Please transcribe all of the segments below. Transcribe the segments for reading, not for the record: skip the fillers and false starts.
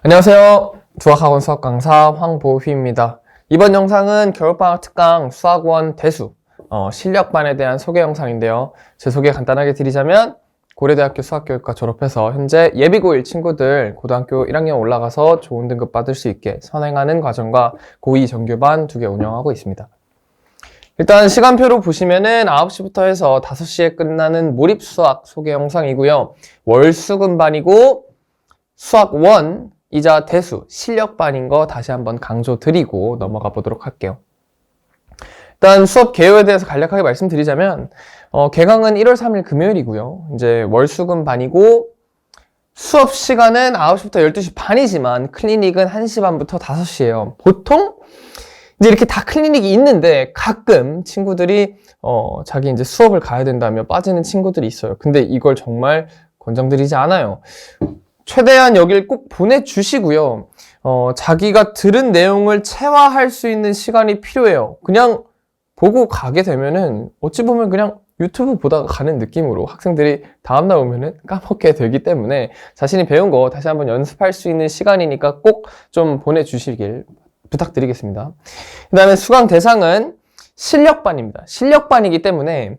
안녕하세요. 두학학원 수학 강사 황보휘입니다. 이번 영상은 겨울방학 특강 수학원 대수 실력반에 대한 소개 영상인데요. 제 소개 간단하게 드리자면 고려대학교 수학교육과 졸업해서 현재 예비고1 친구들 고등학교 1학년 올라가서 좋은 등급 받을 수 있게 선행하는 과정과 고2 정규반 2개 운영하고 있습니다. 일단 시간표로 보시면은 9시부터 해서 5시에 끝나는 몰입수학 소개 영상이고요. 월수금반이고 수학 1 이자 대수, 실력반인 거 다시 한번 강조드리고 넘어가 보도록 할게요. 일단 수업 개요에 대해서 간략하게 말씀드리자면 개강은 1월 3일 금요일이고요. 이제 월수금반이고 수업 시간은 9시부터 12시 반이지만 클리닉은 1시 반부터 5시예요. 보통 이제 이렇게 다 클리닉이 있는데 가끔 친구들이 자기 이제 수업을 가야 된다며 빠지는 친구들이 있어요. 근데 이걸 정말 권장드리지 않아요. 최대한 여길 꼭 보내주시고요. 자기가 들은 내용을 체화할 수 있는 시간이 필요해요. 그냥 보고 가게 되면은 어찌 보면 그냥 유튜브 보다가 가는 느낌으로 학생들이 다음날 오면은 까먹게 되기 때문에 자신이 배운 거 다시 한번 연습할 수 있는 시간이니까 꼭 좀 보내주시길 부탁드리겠습니다. 그 다음에 수강 대상은 실력반입니다. 실력반이기 때문에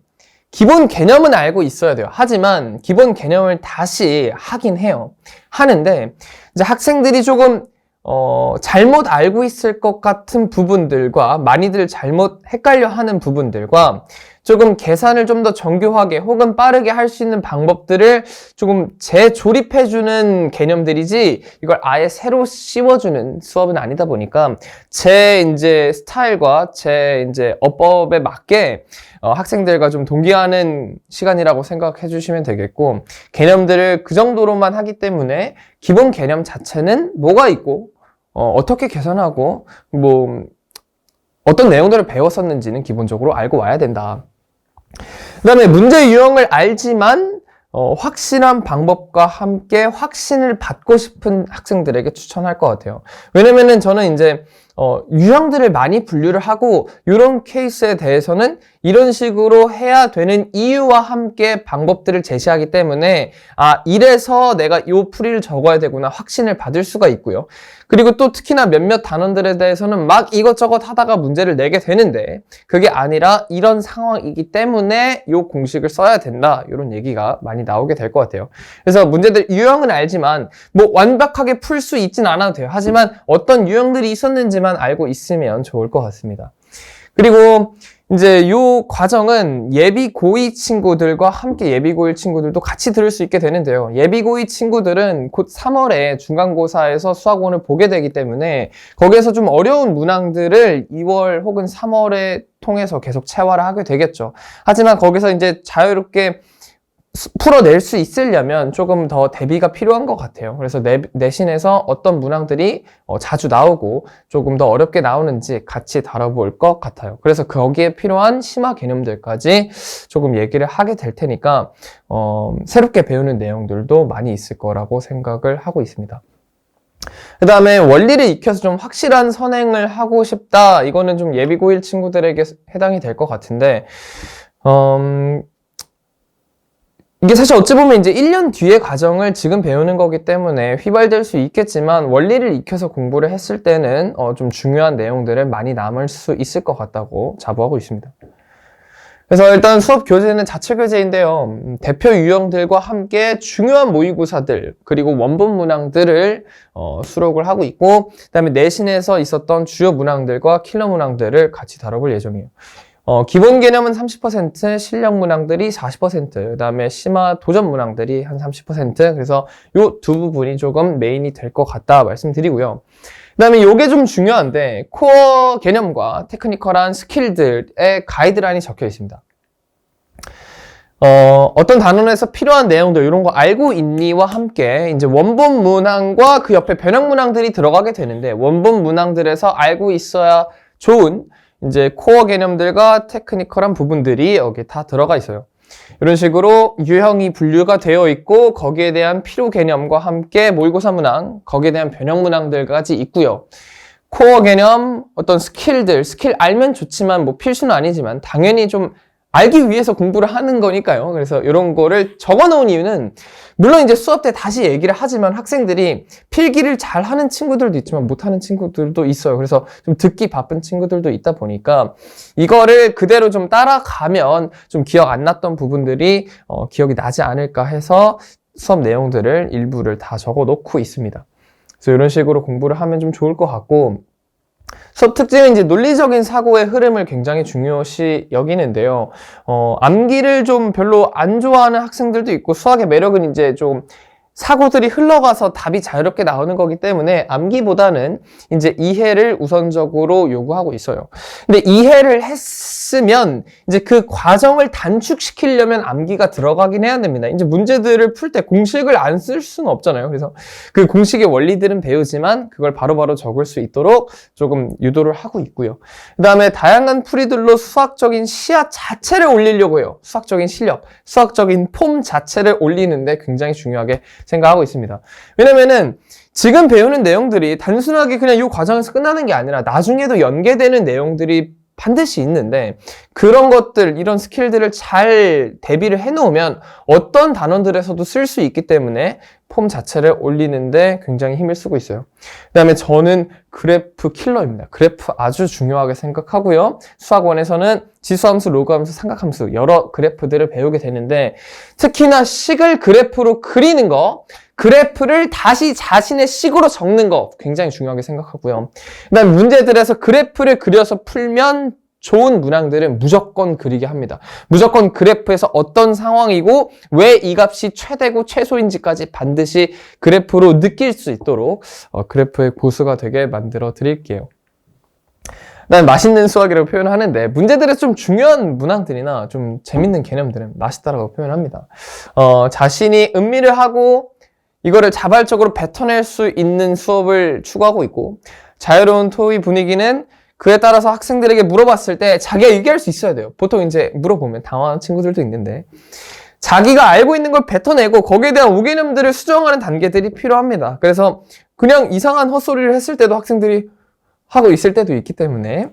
기본 개념은 알고 있어야 돼요. 하지만 기본 개념을 다시 하긴 해요. 하는데 이제 학생들이 조금 잘못 알고 있을 것 같은 부분들과 많이들 잘못 헷갈려 하는 부분들과 조금 계산을 좀 더 정교하게 혹은 빠르게 할 수 있는 방법들을 조금 재조립해주는 개념들이지 이걸 아예 새로 씌워주는 수업은 아니다 보니까 제 이제 스타일과 제 이제 어법에 맞게 학생들과 좀 동기화하는 시간이라고 생각해 주시면 되겠고 개념들을 그 정도로만 하기 때문에 기본 개념 자체는 뭐가 있고 어떻게 계산하고 뭐 어떤 내용들을 배웠었는지는 기본적으로 알고 와야 된다. 그 다음에 문제 유형을 알지만 확실한 방법과 함께 확신을 받고 싶은 학생들에게 추천할 것 같아요. 왜냐면은 저는 이제 유형들을 많이 분류를 하고 이런 케이스에 대해서는 이런 식으로 해야 되는 이유와 함께 방법들을 제시하기 때문에 이래서 내가 이 풀이를 적어야 되구나 확신을 받을 수가 있고요. 그리고 또 특히나 몇몇 단원들에 대해서는 막 이것저것 하다가 문제를 내게 되는데 그게 아니라 이런 상황이기 때문에 이 공식을 써야 된다. 이런 얘기가 많이 나오게 될 것 같아요. 그래서 문제들 유형은 알지만 뭐 완벽하게 풀 수 있진 않아도 돼요. 하지만 어떤 유형들이 있었는지만 알고 있으면 좋을 것 같습니다. 그리고 이제 이 과정은 예비 고2 친구들과 함께 예비 고1 친구들도 같이 들을 수 있게 되는데요. 예비 고2 친구들은 곧 3월에 중간고사에서 수학원을 보게 되기 때문에 거기에서 좀 어려운 문항들을 2월 혹은 3월에 통해서 계속 체화를 하게 되겠죠. 하지만 거기서 이제 자유롭게 풀어낼 수 있으려면 조금 더 대비가 필요한 것 같아요. 그래서 내신에서 어떤 문항들이 자주 나오고 조금 더 어렵게 나오는지 같이 다뤄볼 것 같아요. 그래서 거기에 필요한 심화 개념들까지 조금 얘기를 하게 될 테니까 새롭게 배우는 내용들도 많이 있을 거라고 생각을 하고 있습니다. 그 다음에 원리를 익혀서 좀 확실한 선행을 하고 싶다. 이거는 좀 예비 고1 친구들에게 해당이 될 것 같은데 이게 사실 어찌 보면 이제 1년 뒤의 과정을 지금 배우는 거기 때문에 휘발될 수 있겠지만 원리를 익혀서 공부를 했을 때는 좀 중요한 내용들을 많이 남을 수 있을 것 같다고 자부하고 있습니다. 그래서 일단 수업 교재는 자체 교재인데요. 대표 유형들과 함께 중요한 모의고사들 그리고 원본 문항들을 수록을 하고 있고 그다음에 내신에서 있었던 주요 문항들과 킬러 문항들을 같이 다뤄볼 예정이에요. 기본 개념은 30%, 실력 문항들이 40%, 그 다음에 심화 도전 문항들이 한 30%, 그래서 요 두 부분이 조금 메인이 될 것 같다 말씀드리고요. 그 다음에 요게 좀 중요한데, 코어 개념과 테크니컬한 스킬들의 가이드라인이 적혀 있습니다. 어떤 단원에서 필요한 내용들, 이런 거 알고 있니와 함께, 이제 원본 문항과 그 옆에 변형 문항들이 들어가게 되는데, 원본 문항들에서 알고 있어야 좋은 이제 코어 개념들과 테크니컬한 부분들이 여기 다 들어가 있어요. 이런 식으로 유형이 분류가 되어 있고 거기에 대한 필요 개념과 함께 모의고사 문항, 거기에 대한 변형 문항들까지 있고요. 코어 개념, 어떤 스킬 알면 좋지만 뭐 필수는 아니지만 당연히 좀 알기 위해서 공부를 하는 거니까요. 그래서 이런 거를 적어 놓은 이유는 물론 이제 수업 때 다시 얘기를 하지만 학생들이 필기를 잘 하는 친구들도 있지만 못하는 친구들도 있어요. 그래서 좀 듣기 바쁜 친구들도 있다 보니까 이거를 그대로 좀 따라가면 좀 기억 안 났던 부분들이 기억이 나지 않을까 해서 수업 내용들을 일부를 다 적어 놓고 있습니다. 그래서 이런 식으로 공부를 하면 좀 좋을 것 같고, 수업 특징은 이제 논리적인 사고의 흐름을 굉장히 중요시 여기는데요. 암기를 좀 별로 안 좋아하는 학생들도 있고, 수학의 매력은 이제 좀 사고들이 흘러가서 답이 자유롭게 나오는 거기 때문에 암기보다는 이제 이해를 우선적으로 요구하고 있어요. 근데 이해를 했으면 이제 그 과정을 단축시키려면 암기가 들어가긴 해야 됩니다. 이제 문제들을 풀 때 공식을 안 쓸 수는 없잖아요. 그래서 그 공식의 원리들은 배우지만 그걸 바로바로 적을 수 있도록 조금 유도를 하고 있고요. 그 다음에 다양한 풀이들로 수학적인 시야 자체를 올리려고 해요. 수학적인 실력, 수학적인 폼 자체를 올리는데 굉장히 중요하게 생각하고 있습니다. 왜냐면은 지금 배우는 내용들이 단순하게 그냥 이 과정에서 끝나는 게 아니라 나중에도 연계되는 내용들이 반드시 있는데, 그런 것들, 이런 스킬들을 잘 대비를 해놓으면 어떤 단원들에서도 쓸 수 있기 때문에 폼 자체를 올리는데 굉장히 힘을 쓰고 있어요. 그 다음에 저는 그래프 킬러입니다. 그래프 아주 중요하게 생각하고요. 수학원에서는 지수함수, 로그함수, 삼각함수 여러 그래프들을 배우게 되는데, 특히나 식을 그래프로 그리는 거, 그래프를 다시 자신의 식으로 적는 거 굉장히 중요하게 생각하고요. 그 다음 문제들에서 그래프를 그려서 풀면 좋은 문항들은 무조건 그리게 합니다. 무조건 그래프에서 어떤 상황이고 왜 이 값이 최대고 최소인지까지 반드시 그래프로 느낄 수 있도록 그래프의 고수가 되게 만들어 드릴게요. 난 맛있는 수학이라고 표현하는데, 문제들에서 좀 중요한 문항들이나 좀 재밌는 개념들은 맛있다라고 표현합니다. 자신이 음미를 하고 이거를 자발적으로 뱉어낼 수 있는 수업을 추구하고 있고, 자유로운 토의 분위기는 그에 따라서 학생들에게 물어봤을 때 자기가 얘기할 수 있어야 돼요. 보통 이제 물어보면 당황하는 친구들도 있는데, 자기가 알고 있는 걸 뱉어내고 거기에 대한 오개념들을 수정하는 단계들이 필요합니다. 그래서 그냥 이상한 헛소리를 했을 때도 학생들이 하고 있을 때도 있기 때문에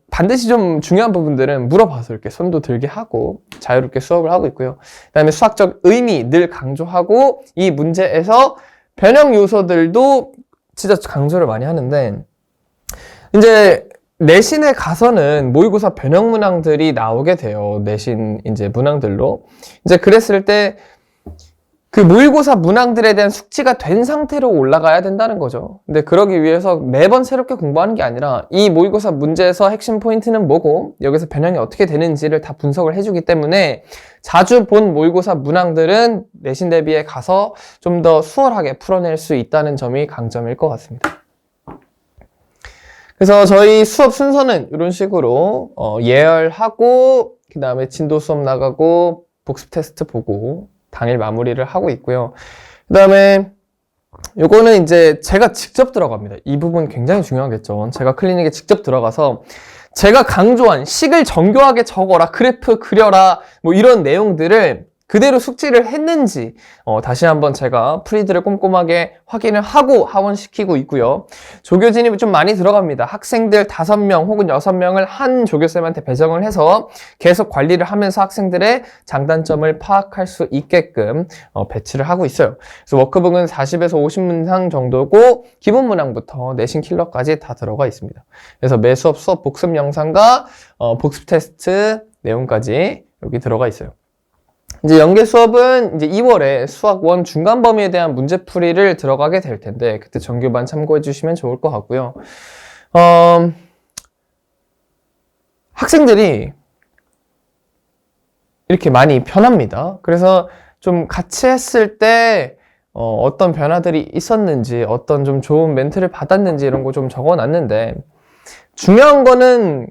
반드시 좀 중요한 부분들은 물어봐서 이렇게 손도 들게 하고 자유롭게 수업을 하고 있고요. 그 다음에 수학적 의미 늘 강조하고, 이 문제에서 변형 요소들도 진짜 강조를 많이 하는데, 이제 내신에 가서는 모의고사 변형 문항들이 나오게 돼요. 내신 이제 문항들로. 이제 그랬을 때 그 모의고사 문항들에 대한 숙지가 된 상태로 올라가야 된다는 거죠. 근데 그러기 위해서 매번 새롭게 공부하는 게 아니라 이 모의고사 문제에서 핵심 포인트는 뭐고 여기서 변형이 어떻게 되는지를 다 분석을 해주기 때문에 자주 본 모의고사 문항들은 내신 대비에 가서 좀 더 수월하게 풀어낼 수 있다는 점이 강점일 것 같습니다. 그래서 저희 수업 순서는 이런 식으로 예열하고 그 다음에 진도 수업 나가고 복습 테스트 보고 당일 마무리를 하고 있고요. 그 다음에 요거는 이제 제가 직접 들어갑니다. 이 부분 굉장히 중요하겠죠. 제가 클리닉에 직접 들어가서 제가 강조한 식을 정교하게 적어라, 그래프 그려라, 뭐 이런 내용들을 그대로 숙지를 했는지 다시 한번 제가 풀이들을 꼼꼼하게 확인을 하고 하원시키고 있고요. 조교 진입이 좀 많이 들어갑니다. 학생들 5명 혹은 6명을 한 조교쌤한테 배정을 해서 계속 관리를 하면서 학생들의 장단점을 파악할 수 있게끔 배치를 하고 있어요. 그래서 워크북은 40에서 50문항 정도고 기본 문항부터 내신 킬러까지 다 들어가 있습니다. 그래서 매 수업 복습 영상과 복습 테스트 내용까지 여기 들어가 있어요. 이제 연계 수업은 이제 2월에 수학 1 중간 범위에 대한 문제풀이를 들어가게 될 텐데, 그때 정규반 참고해 주시면 좋을 것 같고요. 학생들이 이렇게 많이 변합니다. 그래서 좀 같이 했을 때 어떤 변화들이 있었는지, 어떤 좀 좋은 멘트를 받았는지 이런 거 좀 적어놨는데, 중요한 거는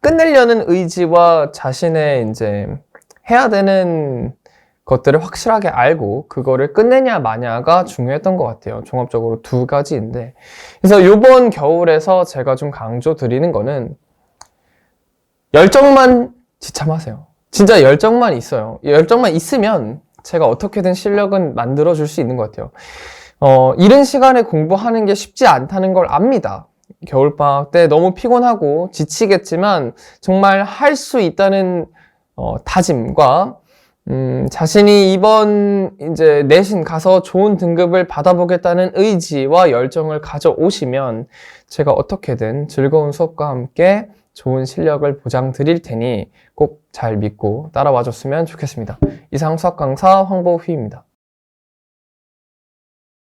끝내려는 의지와 자신의 이제 해야 되는 것들을 확실하게 알고 그거를 끝내냐 마냐가 중요했던 것 같아요. 종합적으로 2가지인데, 그래서 이번 겨울에서 제가 좀 강조 드리는 거는 열정만 지참하세요. 진짜 열정만 있어요. 열정만 있으면 제가 어떻게든 실력은 만들어 줄 수 있는 것 같아요. 이른 시간에 공부하는 게 쉽지 않다는 걸 압니다. 겨울방학 때 너무 피곤하고 지치겠지만 정말 할 수 있다는 다짐과 자신이 이번 이제 내신 가서 좋은 등급을 받아보겠다는 의지와 열정을 가져오시면 제가 어떻게든 즐거운 수업과 함께 좋은 실력을 보장 드릴 테니 꼭 잘 믿고 따라와 줬으면 좋겠습니다. 이상 수학 강사 황보휘입니다.